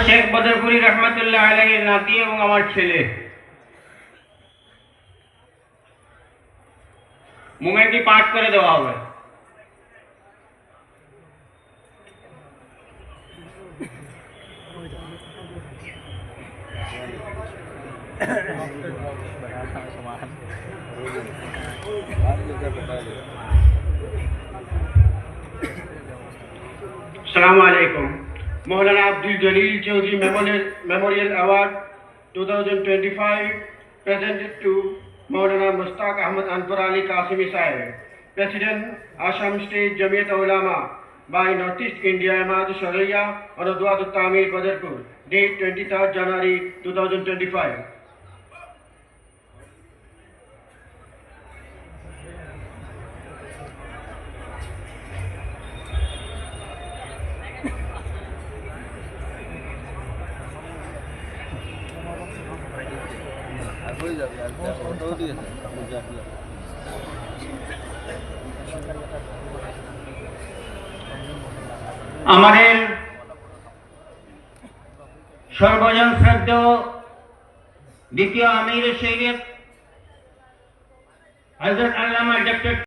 শেখ বদরপুরি রহমতুল্লাহ আলাইহির নাতি এবং আমার ছেলে। মোমেন্টটি পাঠ করে দেওয়া হবে। अस्सलामु अलैकुम। मौलाना अब्दुल जलील Chaudhary Memorial Award 2025 presented to Maulana Mustaq Ahmad Anwar Ali Qasimi Sahib, President Assam State Jamiyat Ulama by Northeast India Jamaat Sharia on Udwat Tamir Badarpur, date 23rd January 2025. আমাদের সর্বজন শ্রদ্ধেয় দ্বিতীয় আমির শরীয়ত হযরত আল্লামা ডক্টর